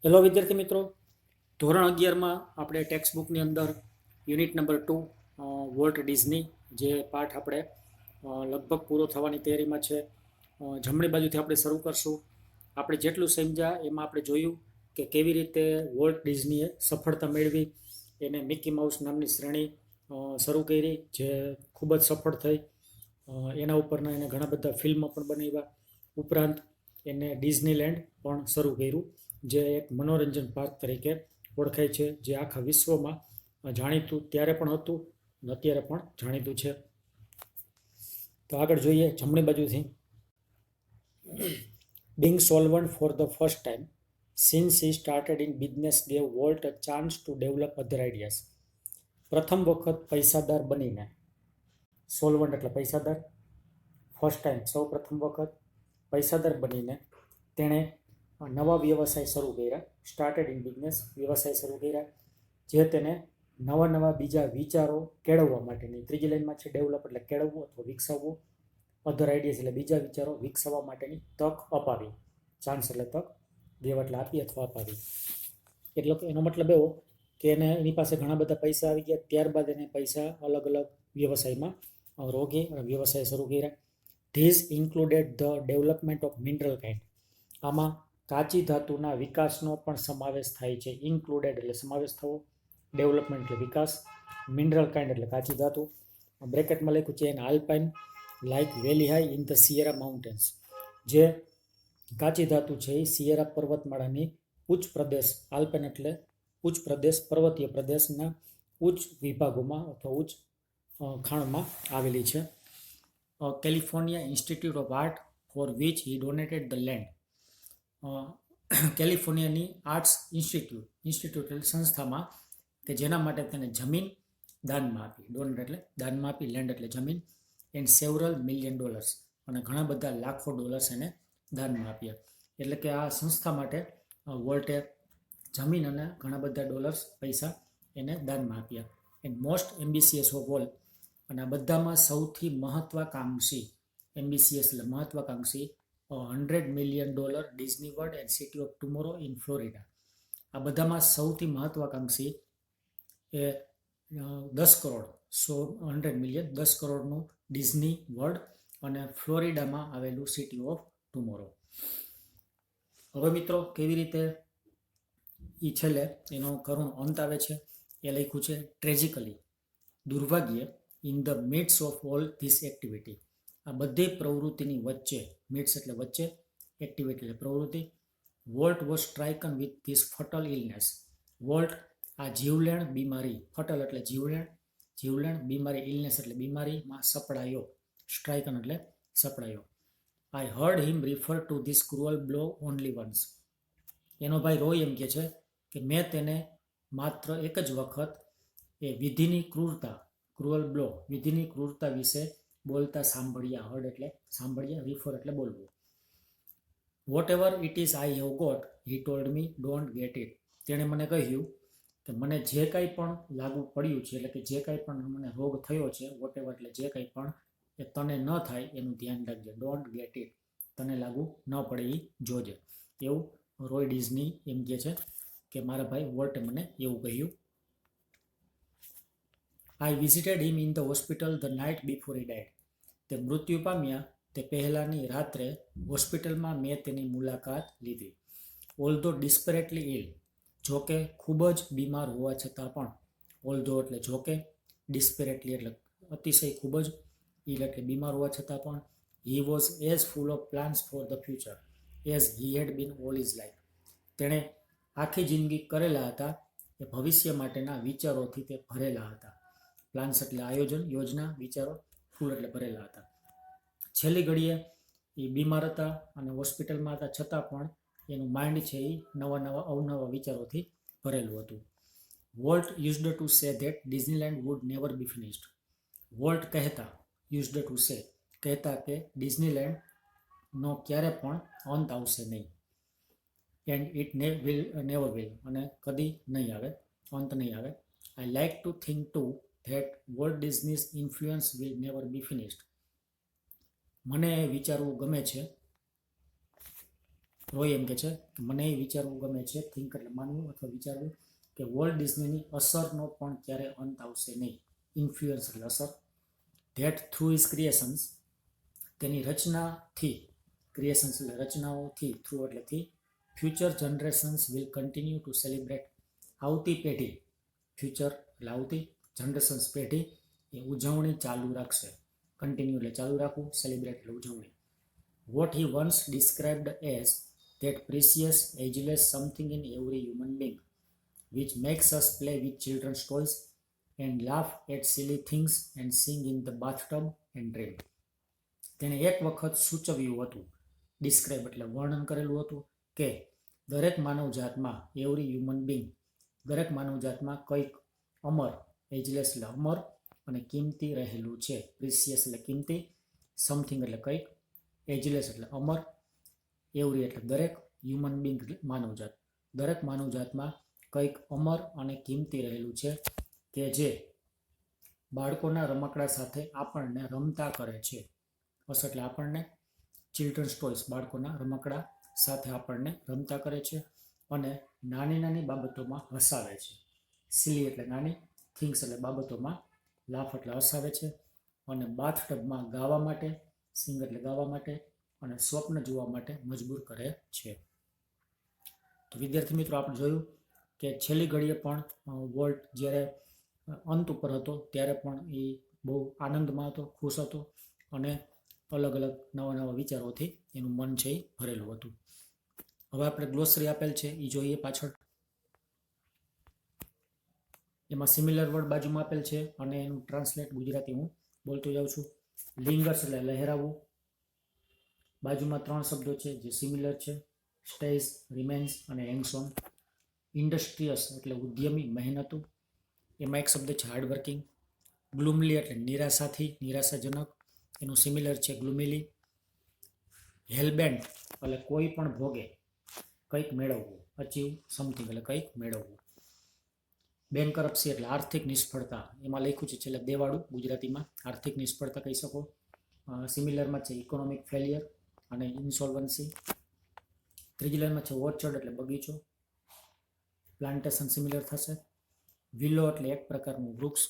Hello વિદ્યાર્થી મિત્રો, ધોરણ 11માં આપણે ટેક્સ્ટ બુકની અંદર યુનિટ નંબર 2 વોલ્ટ ડિઝની જે પાઠ આપણે લગભગ પૂરો થવાની તૈયારીમાં છે. જમણી બાજુથી આપણે શરૂ કરશું. આપણે જેટલું સમજ્યા એમાં આપણે જોયું કે કેવી રીતે વોલ્ટ ડિઝનીએ સફળતા મેળવી. એને મિકી માઉસ નામની શ્રેણી શરૂ કરી જે ખૂબ જ સફળ થઈ. એના ઉપરના એને ઘણા બધા ફિલ્મો પણ બનાવ્યા. ઉપરાંત એને ડિઝનીલેન્ડ પણ શરૂ કર્યું જે એક મનોરંજન પાર્ક તરીકે ઓળખાય છે, જે આખા વિશ્વમાં જાણીતું ત્યારે પણ હતું અને અત્યારે પણ જાણીતું છે. તો આગળ જોઈએ જમણી બાજુથી. Being solvent for the first time since he started in business gave Walt a chance to develop other ideas. પ્રથમ વખત પૈસાદાર બનીને, સોલ્વન્ટ એટલે પૈસાદાર, ફર્સ્ટ ટાઈમ સૌ પ્રથમ વખત પૈસાદાર બનીને તેણે નવા વ્યવસાય શરૂ કર્યા. સ્ટાર્ટેડ ઇન બિઝનેસ, વ્યવસાય શરૂ કર્યા જે તેને નવા બીજા વિચારો કેળવવા માટેની, ત્રીજી લાઈનમાં છે ડેવલપ એટલે કેળવવું અથવા વિકસાવવું, અધર આઈડિયાઝ એટલે બીજા વિચારો વિકસાવવા માટેની તક અપાવી. ચાન્સ એટલે તક, ગેવ એટલે આપી અથવા અપાવી. એટલે એનો મતલબ એવો કે એની પાસે ઘણા બધા પૈસા આવી ગયા. ત્યારબાદ એને પૈસા અલગ અલગ વ્યવસાયમાં રોકી અને વ્યવસાય શરૂ કર્યા. This included the development of mineral kind. આમાં કાચી ધાતુના વિકાસનો પણ સમાવેશ થાય છે. ઇન્ક્લુડેડ એટલે સમાવેશ થવો, ડેવલપમેન્ટ એટલે વિકાસ, મિનરલ કાઇન્ડ એટલે કાચી ધાતુ. બ્રેકેટમાં લખ્યું છે an alpine like valley high in the Sierra mountains. જે કાચી ધાતુ છે એ સિયેરા પર્વતમાળાની ઉચ્ચ પ્રદેશ, આલ્પાઇન એટલે ઉચ્ચ પ્રદેશ, પર્વતીય પ્રદેશના ઉચ્ચ વિભાગોમાં અથવા ઉચ્ચ ખાણમાં આવેલી છે. California Institute of Art for which he donated the land. કેલિફોર્નિયાની આર્ટ્સ ઇન્સ્ટિટ્યૂટ એટલે સંસ્થામાં કે જેના માટે તેને જમીન દાનમાં આપી. ડોનેટ એટલે દાનમાં આપી, લેન્ડ એટલે જમીન. એન્ડ સેવરલ મિલિયન ડોલર્સ, અને ઘણા બધા લાખો ડોલર્સ એને દાનમાં આપ્યા. એટલે કે આ સંસ્થા માટે વોલ્ટે જમીન અને ઘણા બધા ડોલર્સ પૈસા એને દાનમાં આપ્યા. And most ambitious of all, અને આ બધામાં સૌથી મહત્વાકાંક્ષી, એમ્બિશિયસ એટલે મહત્વાકાંક્ષી, $100 million Disney world and city of tomorrow in Florida. આ બધામાં સૌથી મહત્વાકાંક્ષી એ 10 કરોડ, 100 મિલિયન, 10 કરોડનું ડિઝની વર્લ્ડ અને ફ્લોરિડામાં આવેલું સિટી ઓફ ટુમોરો. હવે મિત્રો કેવી રીતે એ છેલ્લે એનો કરુણ અંત આવે છે એ લખ્યું છે. ટ્રેજિકલી, દુર્ભાગ્યે, in the midst of all this activity, આ બધી પ્રવૃત્તિની વચ્ચે, મિડ્સ એટલે વચ્ચે, એક્ટિવિટી એટલે પ્રવૃત્તિ, Walt was stricken with this fatal illness. Walt આ જીવલેણ બીમારી, ફટલ એટલે જીવલેણ બીમારી, ઇલનેસ એટલે બીમારીમાં સપડાયો. સ્ટ્રાઇકન એટલે સપડાયો. I heard him refer to this cruel blow only once. એનો ભાઈ રોય એમ કહે છે કે મેં તેને માત્ર એક જ વખત એ વિધિની ક્રૂરતા, ક્રુઅલ બ્લો, વિધિની ક્રૂરતા વિશે બોલતા સાંભળ્યા. હર્ડ એટલે સાંભળ્યા, રિફર એટલે બોલવું. Whatever it is I have got, he told me, don't get it. તેણે મને કહ્યું કે મને જે કાંઈ પણ લાગુ પડ્યું છે, એટલે કે જે કાંઈ પણ મને રોગ થયો છે, વોટ એવર એટલે જે કાંઈ પણ, એ તને ન થાય એનું ધ્યાન રાખજે. ડોન્ટ ગેટ ઇટ, તને લાગુ ન પડે એ જોજે. એવું રોય ડિઝની એમ કહે છે કે મારા ભાઈ વોલ્ટે મને એવું કહ્યું. I visited him in the hospital the night before he died. તે મૃત્યુ પામ્યા તે પહેલાંની રાત્રે હોસ્પિટલમાં મેં તેની મુલાકાત લીધી. ઓલ્ધો ડિસ્પરેટલી ઇલ, જોકે ખૂબ જ બીમાર હોવા છતાં પણ, ઓલ્ધો એટલે જોકે, ડિસ્પેરેટલી એટલે અતિશય ખૂબ જ, ઇલ એટલે બીમાર હોવા છતાં પણ, he was as full of plans for the future as he had been all his life. તેણે આખી જિંદગી કરેલા હતા એ ભવિષ્ય માટેના વિચારોથી તે ભરેલા હતા. પ્લાન્સ એટલે આયોજન, યોજના, વિચારો, ફૂલ એટલે ભરેલા હતા. છેલ્લી ઘડીએ એ બીમાર હતા અને હોસ્પિટલમાં હતા છતાં પણ એનું માઇન્ડ છે એ અવનવા વિચારોથી ભરેલું હતું. Walt used to say that Disneyland would never be finished. Walt કહેતા, યુઝડ ટુ સે કહેતા કે ડિઝનીલેન્ડનો ક્યારે પણ અંત આવશે નહીં. એન્ડ ઇટ નેવર વિલ, અને કદી નહીં આવે, અંત નહીં આવે. I like to think to that Walt Disney's influence will never be finished. મને વિચારવું ગમે છે રોય એમ કે છે કે મને એ વિચારવું ગમે છે, થિંક એટલે માનવું અથવા વિચારવું, કે વોલ્ટ ડિઝનીની અસરનો પણ ક્યારે અંત આવશે નહીં. ઇન્ફ્લુઅન્સ એટલે અસર. ધેટ થ્રુ હિઝ ક્રિએશન્સ, તેની રચનાથી, ક્રિએશન્સ એટલે રચનાઓથી, થ્રુ એટલેથી, future generations will continue to celebrate, આવતી પેઢી, ફ્યુચર એટલે આવતી, જનરેશન્સ પેઢી એ ઉજવણી ચાલુ રાખશે. કન્ટિન્યુ એટલે ચાલુ રાખવું, સેલિબ્રેટ એટલે ઉજવણી. What he once described as that precious, ageless something in every human being, which makes us play with children's toys and laugh at silly things and sing in the bathtub and dream. તેણે એક વખત સૂચવ્યું હતું, describe એટલે વર્ણન કરેલું હતું, કે દરેક માનવજાતમાં, એવરી હ્યુમન બિંગ, દરેક માનવજાતમાં કંઈક અમર, એજલેસ એટલે અમર અને કિંમતી રહેલું છે. પ્રિસિયસ એટલે કિંમતી, સમથિંગ એટલે કંઈક, એજલેસ એટલે અમર, એવરી એટલે દરેક, હ્યુમન બિંગ એટલે માનવજાત, દરેક માનવજાતમાં કંઈક અમર અને કિંમતી રહેલું છે કે જે બાળકોના રમકડા સાથે આપણને રમતા કરે છે. બસ એટલે આપણને, ચિલ્ડ્રન્સ ટોયસ બાળકોના રમકડા સાથે આપણને રમતા કરે છે અને નાની નાની બાબતોમાં હસાવે છે. સિલી એટલે નાની, થિંગ્સ એટલે બાબતોમાં, લાફ એટલે હસાવે છે, અને બાથટબમાં ગાવા માટે, સિંગ એટલે ગાવા માટે, અને સ્વપ્ન જોવા માટે મજબૂર કરે છે. તો વિદ્યાર્થી મિત્રો, આપણે જોયું કે છેલ્લી ઘડીએ પણ વોલ્ટ જ્યારે અંત ઉપર હતો ત્યારે પણ એ બહુ આનંદમાં હતો, ખુશ હતો, અને અલગ અલગ નવા નવા વિચારોથી એનું મન છે એ ભરેલું હતું. હવે આપણે ગ્લોસરી આપેલ છે એ જોઈએ પાછળ. એમાં સિમિલર વર્ડ બાજુમાં આપેલ છે અને એનું ટ્રાન્સલેટ ગુજરાતી હું બોલતો જાઉં છું. લિંગર્સ એટલે લહેરાવું. બાજુમાં 3 શબ્દો છે જે સિમિલર છે, સ્ટેઝ, રિમેન્સ અને હેંગ્સ ઓન. ઇન્ડસ્ટ્રીયસ એટલે ઉદ્યમી, મહેનતુ. એમાં એક શબ્દ છે હાર્ડવર્કિંગ. ગ્લુમલી એટલે નિરાશાથી, નિરાશાજનક, એનું સિમિલર છે ગ્લુમિલી. હેલબેન્ટ એટલે કોઈ પણ ભોગે કંઈક મેળવવું, અચીવ સમથિંગ એટલે કંઈક મેળવવું. બેન્કરપ્સી એટલે આર્થિક નિષ્ફળતા, એમાં લખ્યું છે છેલ્લે દેવાળું, ગુજરાતીમાં આર્થિક નિષ્ફળતા કહી શકો. સિમિલરમાં છે ઇકોનોમિક ફેલિયર અને ઇન્સોલ્વન્સી. ત્રીજી લાઈનમાં છે ઓર્ચર્ડ એટલે બગીચો, પ્લાન્ટેશન સિમિલર થશે. વિલો એટલે એક પ્રકારનું વૃક્ષ.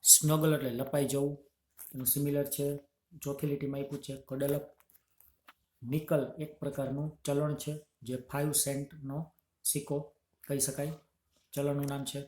સ્નગલ એટલે લપાઈ જવું, એનું સિમિલર છે ચોથી લીટીમાં આપ્યું છે કડલપ. નિકલ એક પ્રકારનું ચલણ છે જે 5 સેન્ટનો સિક્કો કહી શકાય, ચલણનું નામ છે.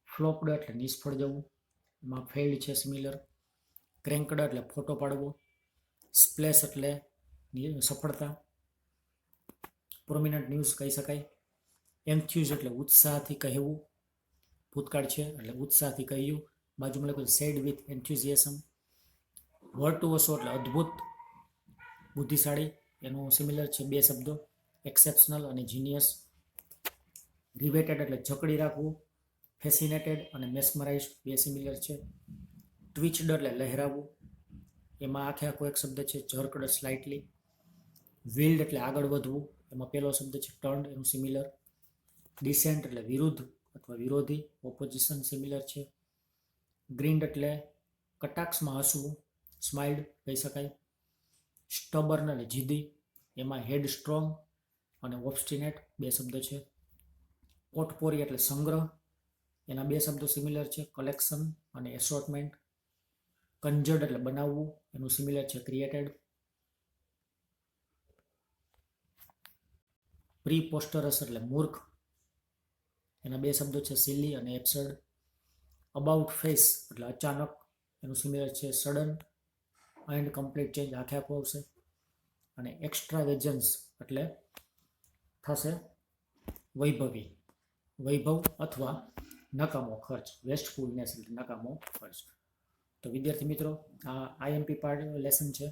ફ્લોપ્ડ એટલે નિષ્ફળ જવું, એમાં ફેઇલ્ડ છે સિમિલર. ક્રેન્કડ એટલે ફોટો પાડવો. સ્પ્લેશ એટલે સફળતા, પ્રોમિનન્ટ ન્યૂઝ કહી શકાય. એન્થ્યુઝ એટલે ઉત્સાહથી કહેવું, ભૂતકાળ છે એટલે ઉત્સાહથી કહ્યું, બાજુમાં લખ્યું સેડ વિથ એન્થ્યુઝિયાઝમ. વર્ટુઓસો એટલે અદ્ભુત, બુદ્ધિશાળી, એનું સિમિલર છે 2 શબ્દો, એક્સેપ્શનલ અને જીનિયસ. રિવેટેડ એટલે જકડી રાખવું, ફેસિનેટેડ અને મેસ્મરાઇઝડ 2 સિમિલર છે. ટ્વિચડ એટલે લહેરાવું, એમાં આખો એક શબ્દ છે જર્કડ સ્લાઇટલી. વિલ્ડ એટલે આગળ વધવું, એમાં પહેલો શબ્દ છે ટર્ન્ડ, એનું સિમિલર. ડિસેન્ટ એટલે વિરુદ્ધ અથવા વિરોધી, ઓપોઝિશન સિમિલર છે. ગ્રીન્ડ એટલે કટાક્ષમાં હસવું, સ્માઇલ્ડ કહી શકાય. સ્ટબર્ન અને જીદી, એમાં હેડ સ્ટ્રોંગ અને ઓબ્સ્ટિનેટ 2 શબ્દ છે. પોટપોરી એટલે સંગ્રહ, એના 2 શબ્દો સિમિલર છે કલેક્શન અને એસોર્ટમેન્ટ. કન્જર્ડ એટલે બનાવવું, એનું સિમિલર છે ક્રિએટેડ. પ્રીપોસ્ટરસ એટલે મૂર્ખ, એના 2 શબ્દો છે સિલી અને એબ્સર્ડ. અબાઉટ ફેસ એટલે અચાનક, એનું સિમિલર છે સડન એન્ડ કમ્પ્લીટ ચેન્જ, આખે આખું આવશે. અને એક્સ્ટ્રાવેજન્સ એટલે થશે વૈભવી, વૈભવ અથવા નકામો ખર્ચ, વેસ્ટફુલનેસ એટલે નકામો ખર્ચ. તો વિદ્યાર્થી મિત્રો, આ આઈએમપી પાર્ટ લેસન છે,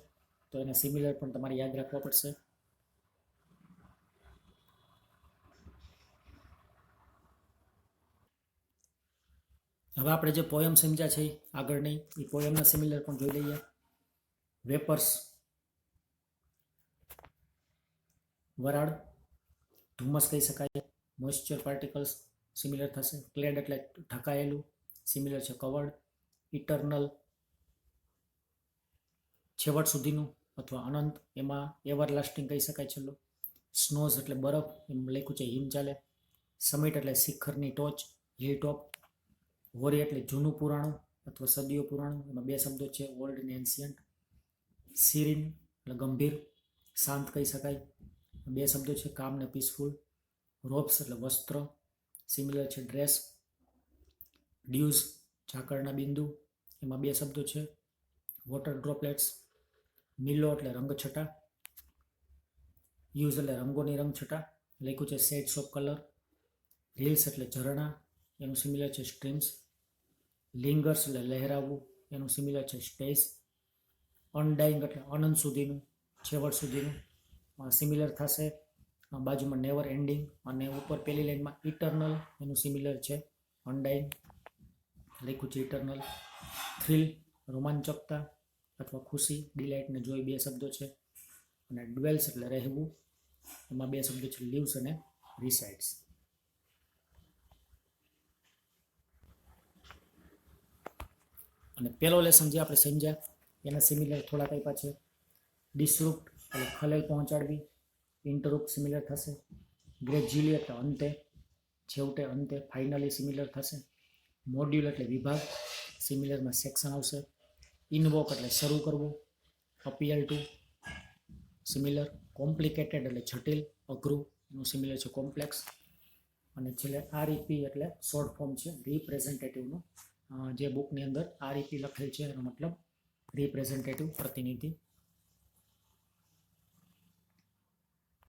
તો એને સિમિલર પણ તમારે યાદ રાખવા પડશે. હવે આપણે જે પોયમ સમજ્યા છે આગળની, એ પોયમના સિમિલર પણ જોઈ લઈએ. વેપર્સ વરાળ, ધુમ્મસ કહી શકાય. મોઇશ્ચર પાર્ટિકલ્સ સિમિલર થશે. ક્લેડ એટલે ઢકાયેલું, સિમિલર છે કવર્ડ. ઇટરનલ છેવટ સુધીનું અથવા અનંત, એમાં એવરલાસ્ટિંગ કહી શકાય છેલ્લો. સ્નોઝ એટલે બરફ, એમ લખ્યું છે હિમચાલે. સમિટ એટલે શિખરની ટોચ, હિલ ટોપ. હોરી એટલે જૂનું પુરાણું અથવા સદીઓ પુરાણું, એમાં બે શબ્દો છે ઓલ્ડ અને એન્શિયન્ટ. સિરીન એટલે ગંભીર, શાંત કહી શકાય, બે શબ્દો છે કામ ને પીસફુલ. રોબ્સ એટલે વસ્ત્ર, સિમિલર છે ડ્રેસ. ડ્યુઝ ઝાકળના બિંદુ, એમાં બે શબ્દો છે વોટર ડ્રોપલેટ્સ. મિલો એટલે રંગછટા, યુઝ એટલે રંગોની રંગછટા, લખ્યું છે શેડ્સ ઓફ કલર. રિલ્સ એટલે ઝરણા, એનું સિમિલર છે સ્ટ્રીમ્સ. લિંગર્સ એટલે લહેરાવવું, એનું સિમિલર છે સ્ટેજ. અનડાઈંગ એટલે અનંત સુધીનું, છેવટ સુધીનું, સિમિલર થશે બાજુમાં નેવર એન્ડિંગ, અને ઉપર પહેલી લાઈનમાં ઇટરનલ, એનું સિમિલર છે અનડાઈંગ, લખ્યું છે ઇટરનલ. થ્રિલ રોમાંચકતા અથવા ખુશી, ડિલાઇટ ને જોઈ, બે શબ્દો છે. અને ડ્વેલ્સ એટલે રહેવું, એમાં બે શબ્દો છે લીવ્સ અને રિસાઇડ્સ. અને પહેલો લેસન જે આપણે સમજ્યા એના સિમિલર થોડાક આપ્યા છે. ડિસરૂપ્ટ એટલે ખલેલ પહોંચાડવી, ઇન્ટરરૂપ્ટ સિમિલર થશે. ગ્રેજ્યુઅલી એટલે અંતે, છેવટે અંતે, ફાઇનલી સિમિલર થશે. મોડ્યુલ એટલે વિભાગ, સિમિલરમાં સેક્શન આવશે. ઇનવોક એટલે શરૂ કરવું, અપીયલ ટુ, સિમિલર. કોમ્પ્લિકેટેડ એટલે જટિલ, અઘરું, એનું સિમિલર છે કોમ્પ્લેક્સ. અને છેલ્લે આરઈપી એટલે શોર્ટ ફોર્મ છે રિપ્રેઝેન્ટેટિવનું, જે બુકની અંદર આરઈપી લખેલ છે એનો મતલબ રિપ્રેઝેન્ટેટિવ, પ્રતિનિધિ